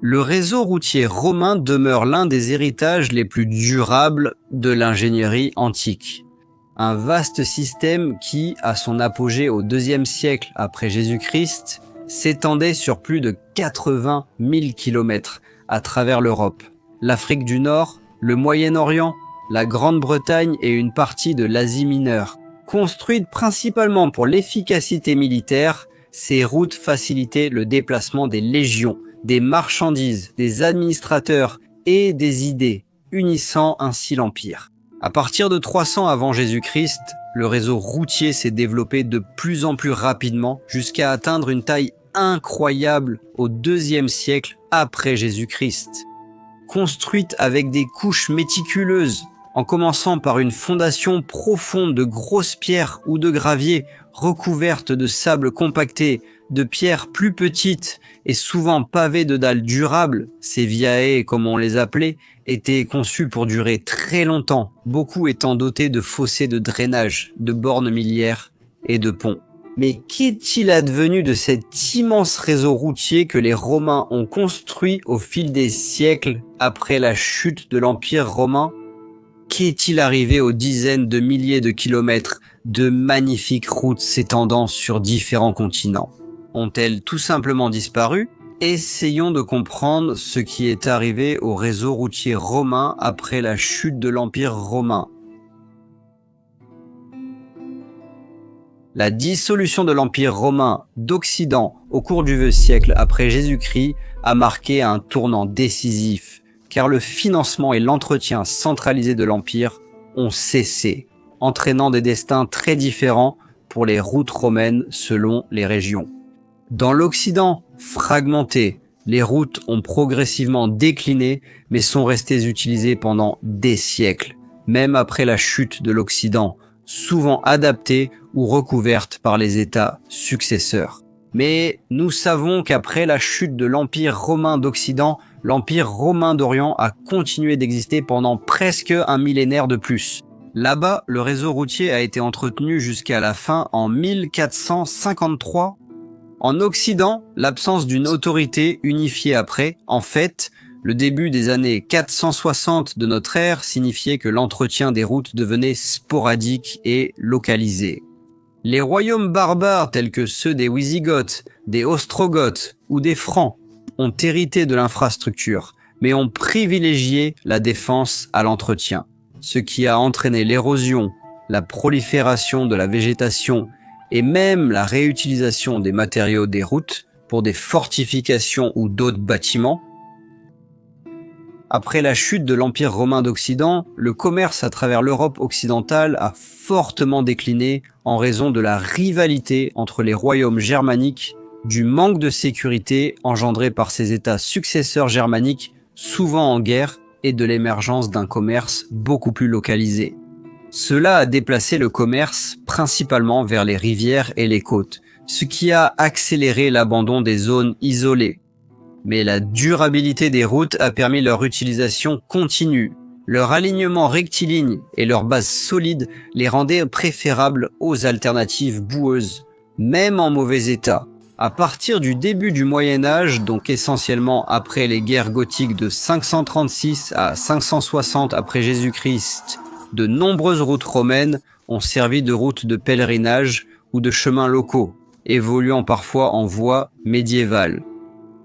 Le réseau routier romain demeure l'un des héritages les plus durables de l'ingénierie antique. Un vaste système qui, à son apogée au IIe siècle après Jésus-Christ, s'étendait sur plus de 80 000 km à travers l'Europe, l'Afrique du Nord, le Moyen-Orient, la Grande-Bretagne et une partie de l'Asie mineure. Construites principalement pour l'efficacité militaire, ces routes facilitaient le déplacement des légions, des marchandises, des administrateurs et des idées, unissant ainsi l'Empire. À partir de 300 avant Jésus-Christ, le réseau routier s'est développé de plus en plus rapidement jusqu'à atteindre une taille incroyable au IIe siècle après Jésus-Christ. Construite avec des couches méticuleuses, en commençant par une fondation profonde de grosses pierres ou de gravier recouvertes de sable compacté, de pierres plus petites et souvent pavées de dalles durables, ces viae comme on les appelait, étaient conçus pour durer très longtemps, beaucoup étant dotés de fossés de drainage, de bornes miliaires et de ponts. Mais qu'est-il advenu de cet immense réseau routier que les Romains ont construit au fil des siècles après la chute de l'Empire romain ? Qu'est-il arrivé aux dizaines de milliers de kilomètres de magnifiques routes s'étendant sur différents continents ? Ont-elles tout simplement disparu ? Essayons de comprendre ce qui est arrivé au réseau routier romain après la chute de l'Empire romain. La dissolution de l'Empire romain d'Occident au cours du vieux siècle après Jésus-Christ a marqué un tournant décisif, car le financement et l'entretien centralisé de l'Empire ont cessé, entraînant des destins très différents pour les routes romaines selon les régions. Dans l'Occident fragmenté, les routes ont progressivement décliné, mais sont restées utilisées pendant des siècles, même après la chute de l'Occident, souvent adaptées ou recouvertes par les États successeurs. Mais nous savons qu'après la chute de l'Empire romain d'Occident, l'Empire romain d'Orient a continué d'exister pendant presque un millénaire de plus. Là-bas, le réseau routier a été entretenu jusqu'à la fin en 1453. En Occident, l'absence d'une autorité unifiée après, en fait, le début des années 460 de notre ère signifiait que l'entretien des routes devenait sporadique et localisé. Les royaumes barbares tels que ceux des Wisigoths, des Ostrogoths ou des Francs ont hérité de l'infrastructure, mais ont privilégié la défense à l'entretien, ce qui a entraîné l'érosion, la prolifération de la végétation et même la réutilisation des matériaux des routes pour des fortifications ou d'autres bâtiments. Après la chute de l'Empire romain d'Occident, le commerce à travers l'Europe occidentale a fortement décliné en raison de la rivalité entre les royaumes germaniques, du manque de sécurité engendré par ces États successeurs germaniques souvent en guerre et de l'émergence d'un commerce beaucoup plus localisé. Cela a déplacé le commerce principalement vers les rivières et les côtes, ce qui a accéléré l'abandon des zones isolées. Mais la durabilité des routes a permis leur utilisation continue. Leur alignement rectiligne et leur base solide les rendaient préférables aux alternatives boueuses, même en mauvais état. À partir du début du Moyen Âge, donc essentiellement après les guerres gothiques de 536 à 560 après Jésus-Christ, de nombreuses routes romaines ont servi de routes de pèlerinage ou de chemins locaux, évoluant parfois en voies médiévales.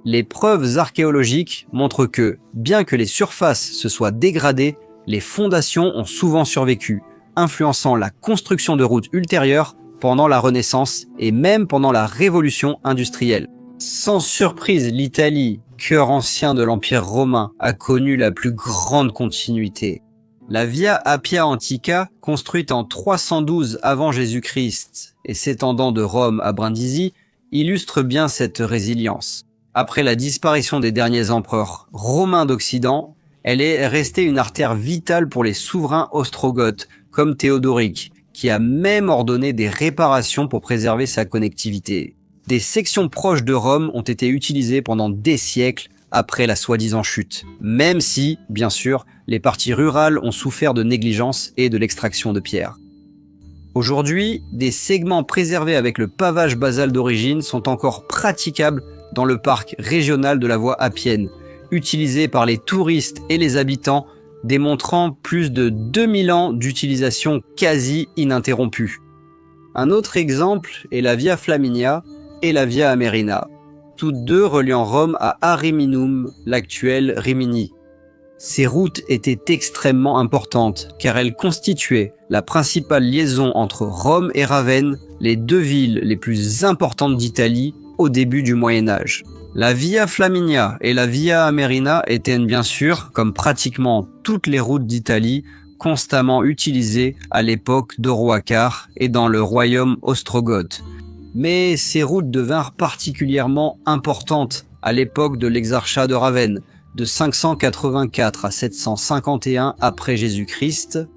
Les preuves archéologiques montrent que, bien que les surfaces se soient dégradées, les fondations ont souvent survécu, influençant la construction de routes ultérieures pendant la Renaissance et même pendant la Révolution industrielle. Sans surprise, l'Italie, cœur ancien de l'Empire romain, a connu la plus grande continuité. La Via Appia Antica, construite en 312 avant Jésus-Christ et s'étendant de Rome à Brindisi, illustre bien cette résilience. Après la disparition des derniers empereurs romains d'Occident, elle est restée une artère vitale pour les souverains ostrogoths, comme Théodoric, qui a même ordonné des réparations pour préserver sa connectivité. Des sections proches de Rome ont été utilisées pendant des siècles après la soi-disant chute, même si, bien sûr, les parties rurales ont souffert de négligence et de l'extraction de pierres. Aujourd'hui, des segments préservés avec le pavage basal d'origine sont encore praticables dans le parc régional de la voie appienne, utilisée par les touristes et les habitants, démontrant plus de 2000 ans d'utilisation quasi ininterrompue. Un autre exemple est la Via Flaminia et la Via Amerina, toutes deux reliant Rome à Ariminum, l'actuel Rimini. Ces routes étaient extrêmement importantes car elles constituaient la principale liaison entre Rome et Ravenne, les deux villes les plus importantes d'Italie au début du Moyen-Âge. La Via Flaminia et la Via Amerina étaient bien sûr, comme pratiquement toutes les routes d'Italie, constamment utilisées à l'époque d'Oroacar et dans le royaume ostrogoth. Mais ces routes devinrent particulièrement importantes à l'époque de l'exarchat de Ravenne, de 584 à 751 après Jésus-Christ.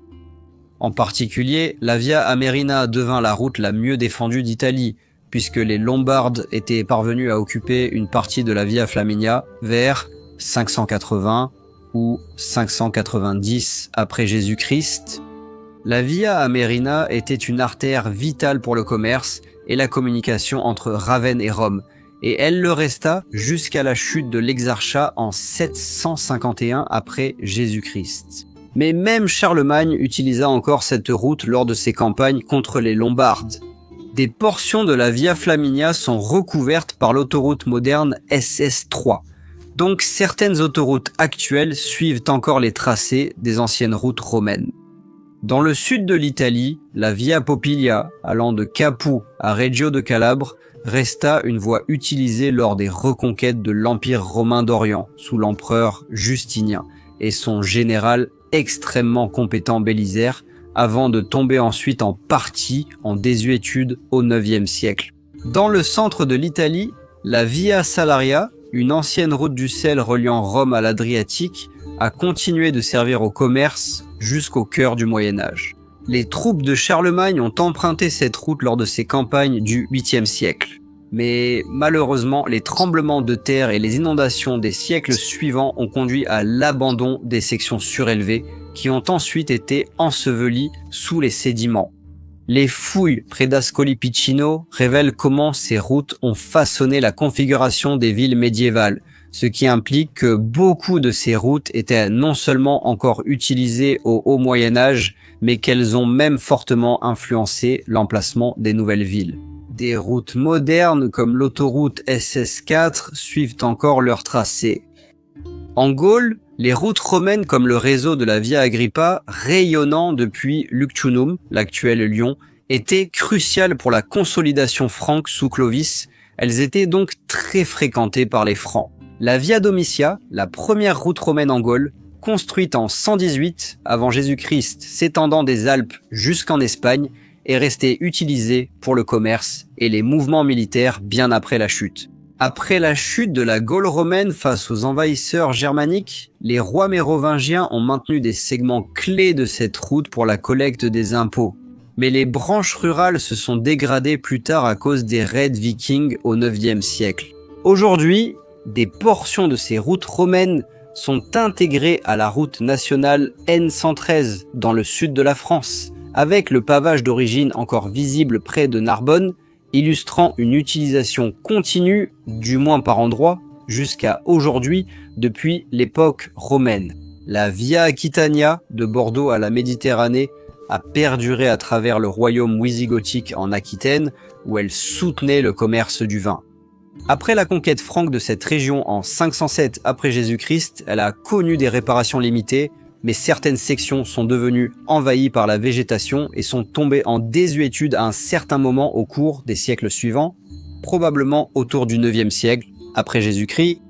En particulier, la Via Amerina devint la route la mieux défendue d'Italie, puisque les Lombards étaient parvenus à occuper une partie de la Via Flaminia vers 580 ou 590 après Jésus-Christ. La Via Amerina était une artère vitale pour le commerce et la communication entre Ravenne et Rome, et elle le resta jusqu'à la chute de l'exarchat en 751 après Jésus-Christ. Mais même Charlemagne utilisa encore cette route lors de ses campagnes contre les Lombards. Des portions de la Via Flaminia sont recouvertes par l'autoroute moderne SS3. Donc certaines autoroutes actuelles suivent encore les tracés des anciennes routes romaines. Dans le sud de l'Italie, la Via Popilia, allant de Capoue à Reggio de Calabre, resta une voie utilisée lors des reconquêtes de l'Empire romain d'Orient, sous l'empereur Justinien, et son général extrêmement compétent Bélisaire, avant de tomber ensuite en partie en désuétude au IXe siècle. Dans le centre de l'Italie, la Via Salaria, une ancienne route du sel reliant Rome à l'Adriatique, a continué de servir au commerce jusqu'au cœur du Moyen-Âge. Les troupes de Charlemagne ont emprunté cette route lors de ses campagnes du 8e siècle. Mais malheureusement, les tremblements de terre et les inondations des siècles suivants ont conduit à l'abandon des sections surélevées qui ont ensuite été ensevelies sous les sédiments. Les fouilles près d'Ascoli Piceno révèlent comment ces routes ont façonné la configuration des villes médiévales, ce qui implique que beaucoup de ces routes étaient non seulement encore utilisées au Haut Moyen-Âge, mais qu'elles ont même fortement influencé l'emplacement des nouvelles villes. Des routes modernes comme l'autoroute SS4 suivent encore leur tracé. En Gaule, les routes romaines comme le réseau de la Via Agrippa, rayonnant depuis Lugdunum, l'actuel Lyon, étaient cruciales pour la consolidation franque sous Clovis. Elles étaient donc très fréquentées par les Francs. La Via Domitia, la première route romaine en Gaule, construite en 118 avant Jésus-Christ, s'étendant des Alpes jusqu'en Espagne, est restée utilisée pour le commerce et les mouvements militaires bien après la chute. Après la chute de la Gaule romaine face aux envahisseurs germaniques, les rois mérovingiens ont maintenu des segments clés de cette route pour la collecte des impôts. Mais les branches rurales se sont dégradées plus tard à cause des raids vikings au IXe siècle. Aujourd'hui, des portions de ces routes romaines sont intégrées à la route nationale N113 dans le sud de la France, avec le pavage d'origine encore visible près de Narbonne, illustrant une utilisation continue, du moins par endroits, jusqu'à aujourd'hui depuis l'époque romaine. La Via Aquitania, de Bordeaux à la Méditerranée, a perduré à travers le royaume wisigothique en Aquitaine, où elle soutenait le commerce du vin. Après la conquête franque de cette région en 507 après Jésus-Christ, elle a connu des réparations limitées, mais certaines sections sont devenues envahies par la végétation et sont tombées en désuétude à un certain moment au cours des siècles suivants, probablement autour du 9e siècle après Jésus-Christ.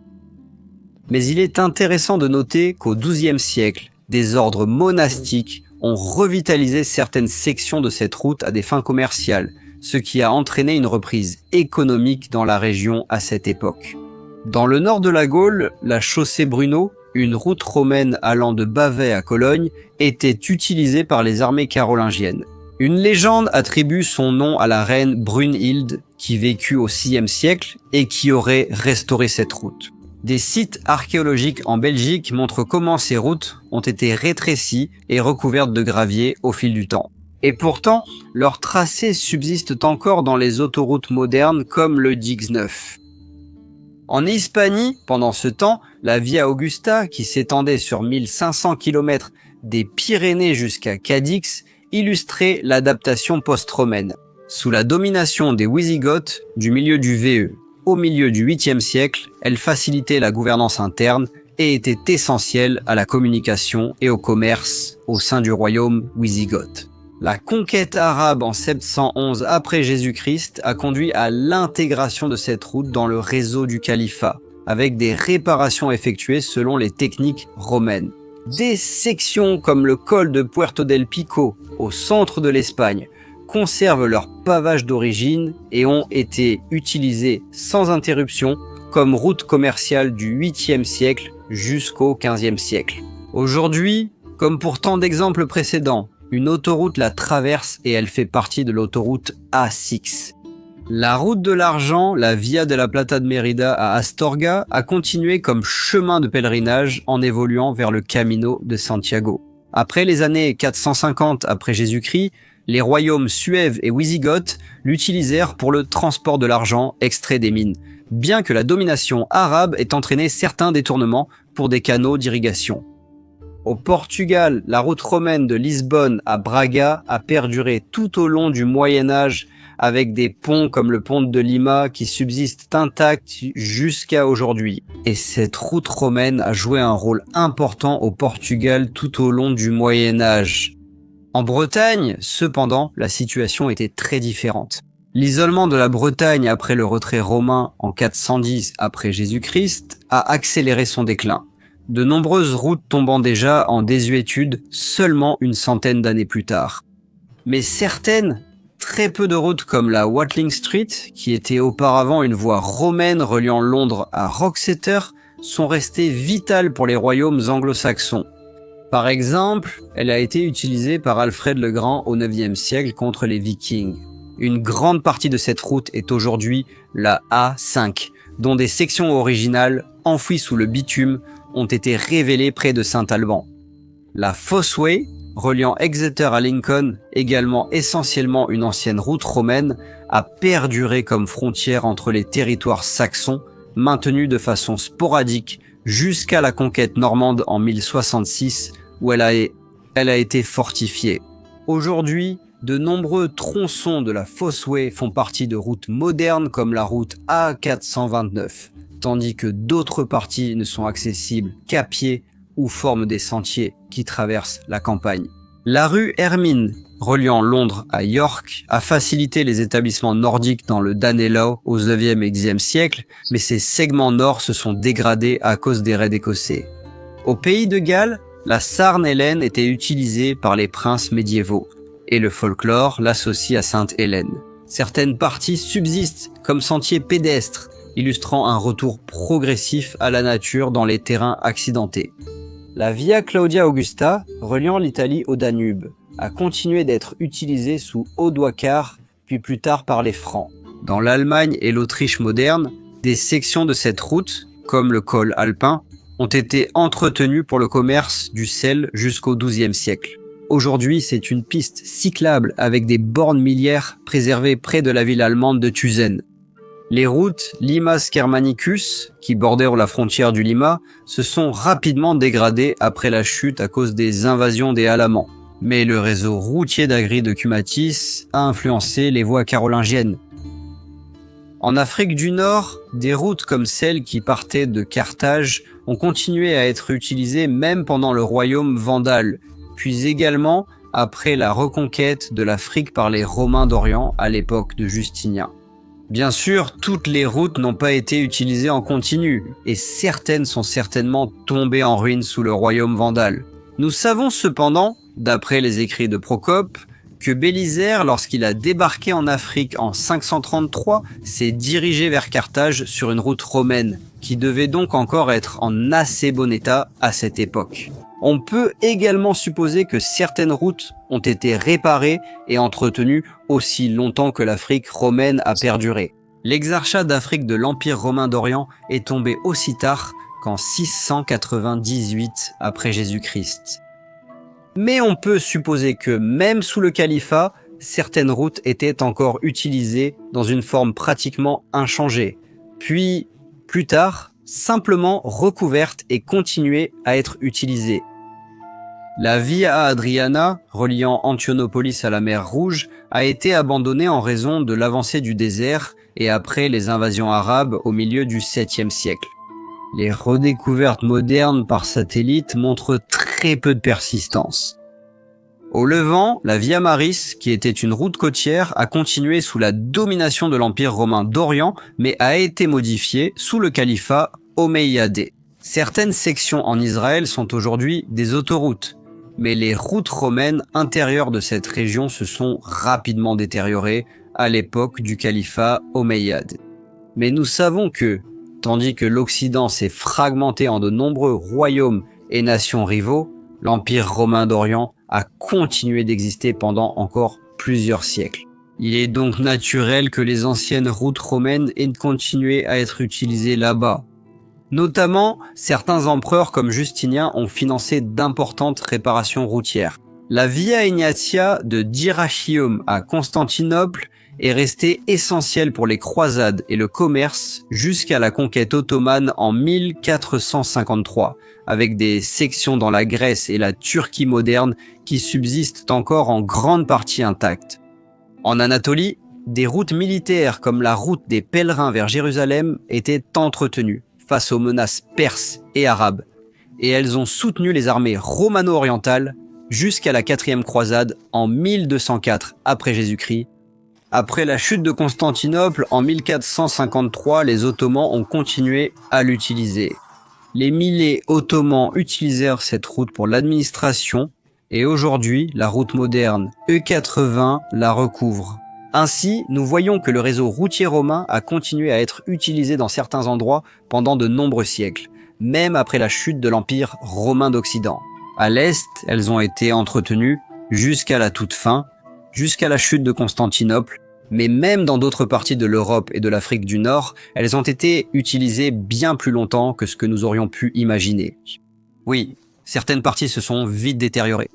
Mais il est intéressant de noter qu'au 12e siècle, des ordres monastiques ont revitalisé certaines sections de cette route à des fins commerciales, ce qui a entraîné une reprise économique dans la région à cette époque. Dans le nord de la Gaule, la chaussée Bruno, une route romaine allant de Bavay à Cologne, était utilisée par les armées carolingiennes. Une légende attribue son nom à la reine Brunhilde, qui vécut au 6e siècle et qui aurait restauré cette route. Des sites archéologiques en Belgique montrent comment ces routes ont été rétrécies et recouvertes de gravier au fil du temps. Et pourtant, leurs tracés subsistent encore dans les autoroutes modernes comme le Dix9. En Hispanie, pendant ce temps, la Via Augusta, qui s'étendait sur 1500 km des Pyrénées jusqu'à Cadix, illustrait l'adaptation post-romaine. Sous la domination des Wisigoths du milieu du VE au milieu du 8e siècle, elle facilitait la gouvernance interne et était essentielle à la communication et au commerce au sein du royaume wisigoth. La conquête arabe en 711 après Jésus-Christ a conduit à l'intégration de cette route dans le réseau du califat, avec des réparations effectuées selon les techniques romaines. Des sections comme le col de Puerto del Pico, au centre de l'Espagne, conservent leur pavage d'origine et ont été utilisées sans interruption comme route commerciale du 8e siècle jusqu'au 15e siècle. Aujourd'hui, comme pour tant d'exemples précédents, une autoroute la traverse et elle fait partie de l'autoroute A6. La route de l'argent, la Via de la Plata de Mérida à Astorga, a continué comme chemin de pèlerinage en évoluant vers le Camino de Santiago. Après les années 450 après Jésus-Christ, les royaumes suèves et wisigoths l'utilisèrent pour le transport de l'argent extrait des mines, bien que la domination arabe ait entraîné certains détournements pour des canaux d'irrigation. Au Portugal, la route romaine de Lisbonne à Braga a perduré tout au long du Moyen-Âge avec des ponts comme le pont de Lima qui subsistent intacts jusqu'à aujourd'hui. Et cette route romaine a joué un rôle important au Portugal tout au long du Moyen-Âge. En Bretagne, cependant, la situation était très différente. L'isolement de la Bretagne après le retrait romain en 410 après Jésus-Christ a accéléré son déclin. De nombreuses routes tombant déjà en désuétude seulement une centaine d'années plus tard. Mais certaines, très peu de routes comme la Watling Street, qui était auparavant une voie romaine reliant Londres à Roxeter, sont restées vitales pour les royaumes anglo-saxons. Par exemple, elle a été utilisée par Alfred le Grand au IXe siècle contre les Vikings. Une grande partie de cette route est aujourd'hui la A5, dont des sections originales, enfouies sous le bitume, ont été révélées près de Saint-Alban. La Fossway, reliant Exeter à Lincoln, également essentiellement une ancienne route romaine, a perduré comme frontière entre les territoires saxons, maintenue de façon sporadique jusqu'à la conquête normande en 1066, où elle a été fortifiée. Aujourd'hui, de nombreux tronçons de la Fossway font partie de routes modernes comme la route A429, tandis que d'autres parties ne sont accessibles qu'à pied ou forment des sentiers qui traversent la campagne. La rue Hermine, reliant Londres à York, a facilité les établissements nordiques dans le Danelaw aux 9e et 10e siècles, mais ses segments nord se sont dégradés à cause des raids écossais. Au pays de Galles, la Sarne-Hélène était utilisée par les princes médiévaux, et le folklore l'associe à Sainte-Hélène. Certaines parties subsistent comme sentiers pédestres, illustrant un retour progressif à la nature dans les terrains accidentés. La Via Claudia Augusta, reliant l'Italie au Danube, a continué d'être utilisée sous Odoacar, puis plus tard par les Francs. Dans l'Allemagne et l'Autriche moderne, des sections de cette route, comme le col alpin, ont été entretenues pour le commerce du sel jusqu'au XIIe siècle. Aujourd'hui, c'est une piste cyclable avec des bornes miliaires préservées près de la ville allemande de Tuzen. Les routes Limas Germanicus, qui bordèrent la frontière du Lima, se sont rapidement dégradées après la chute à cause des invasions des Alamans. Mais le réseau routier d'Agri de Cumatis a influencé les voies carolingiennes. En Afrique du Nord, des routes comme celles qui partaient de Carthage ont continué à être utilisées même pendant le royaume vandale, puis également après la reconquête de l'Afrique par les Romains d'Orient à l'époque de Justinien. Bien sûr, toutes les routes n'ont pas été utilisées en continu, et certaines sont certainement tombées en ruine sous le royaume vandale. Nous savons cependant, d'après les écrits de Procope, que Bélisaire, lorsqu'il a débarqué en Afrique en 533, s'est dirigé vers Carthage sur une route romaine, qui devait donc encore être en assez bon état à cette époque. On peut également supposer que certaines routes ont été réparées et entretenues aussi longtemps que l'Afrique romaine a perduré. L'exarchat d'Afrique de l'Empire romain d'Orient est tombé aussi tard qu'en 698 après Jésus-Christ. Mais on peut supposer que même sous le califat, certaines routes étaient encore utilisées dans une forme pratiquement inchangée. Puis, Plus tard, simplement recouverte et continuait à être utilisée. La Via Adriana, reliant Antionopolis à la mer Rouge, a été abandonnée en raison de l'avancée du désert et après les invasions arabes au milieu du 7e siècle. Les redécouvertes modernes par satellite montrent très peu de persistance. Au Levant, la Via Maris, qui était une route côtière, a continué sous la domination de l'Empire romain d'Orient, mais a été modifiée sous le califat omeyyadé. Certaines sections en Israël sont aujourd'hui des autoroutes, mais les routes romaines intérieures de cette région se sont rapidement détériorées à l'époque du califat omeyyade. Mais nous savons que, tandis que l'Occident s'est fragmenté en de nombreux royaumes et nations rivaux, l'Empire romain d'Orient a continué d'exister pendant encore plusieurs siècles. Il est donc naturel que les anciennes routes romaines aient continué à être utilisées là-bas. Notamment, certains empereurs comme Justinien ont financé d'importantes réparations routières. La Via Egnatia de Dyrrhachium à Constantinople est restée essentielle pour les croisades et le commerce jusqu'à la conquête ottomane en 1453, avec des sections dans la Grèce et la Turquie moderne qui subsistent encore en grande partie intactes. En Anatolie, des routes militaires comme la route des pèlerins vers Jérusalem étaient entretenues face aux menaces perses et arabes, et elles ont soutenu les armées romano-orientales jusqu'à la 4e croisade en 1204 après Jésus-Christ. Après la chute de Constantinople en 1453, les Ottomans ont continué à l'utiliser. Les milliers ottomans utilisèrent cette route pour l'administration et aujourd'hui, la route moderne E80 la recouvre. Ainsi, nous voyons que le réseau routier romain a continué à être utilisé dans certains endroits pendant de nombreux siècles, même après la chute de l'Empire romain d'Occident. À l'Est, elles ont été entretenues jusqu'à la toute fin, jusqu'à la chute de Constantinople, mais même dans d'autres parties de l'Europe et de l'Afrique du Nord, elles ont été utilisées bien plus longtemps que ce que nous aurions pu imaginer. Oui, certaines parties se sont vite détériorées.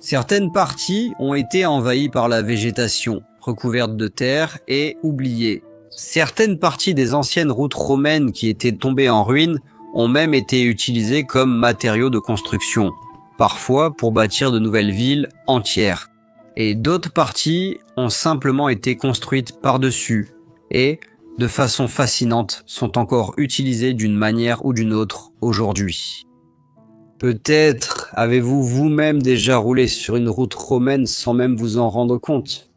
Certaines parties ont été envahies par la végétation, recouvertes de terre et oubliées. Certaines parties des anciennes routes romaines qui étaient tombées en ruine ont même été utilisées comme matériaux de construction, parfois pour bâtir de nouvelles villes entières. Et d'autres parties ont simplement été construites par-dessus et, de façon fascinante, sont encore utilisées d'une manière ou d'une autre aujourd'hui. Peut-être avez-vous vous-même déjà roulé sur une route romaine sans même vous en rendre compte.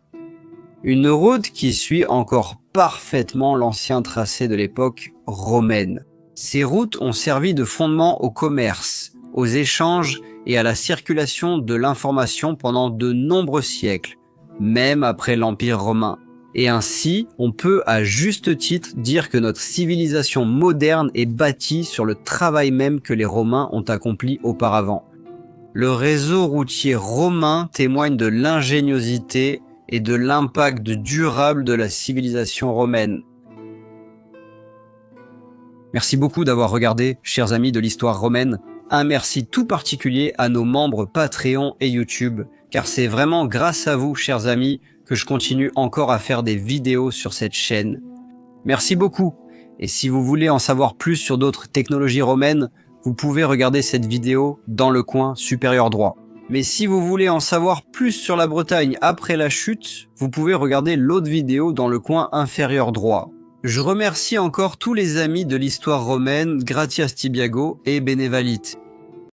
Une route qui suit encore parfaitement l'ancien tracé de l'époque romaine. Ces routes ont servi de fondement au commerce, aux échanges et à la circulation de l'information pendant de nombreux siècles, même après l'Empire romain. Et ainsi, on peut à juste titre dire que notre civilisation moderne est bâtie sur le travail même que les Romains ont accompli auparavant. Le réseau routier romain témoigne de l'ingéniosité et de l'impact durable de la civilisation romaine. Merci beaucoup d'avoir regardé, chers amis de l'histoire romaine. Un merci tout particulier à nos membres Patreon et YouTube, car c'est vraiment grâce à vous, chers amis, que je continue encore à faire des vidéos sur cette chaîne. Merci beaucoup. Et si vous voulez en savoir plus sur d'autres technologies romaines, vous pouvez regarder cette vidéo dans le coin supérieur droit. Mais si vous voulez en savoir plus sur la Bretagne après la chute, vous pouvez regarder l'autre vidéo dans le coin inférieur droit. Je remercie encore tous les amis de l'histoire romaine, Gratias Tibiago et Benevalite.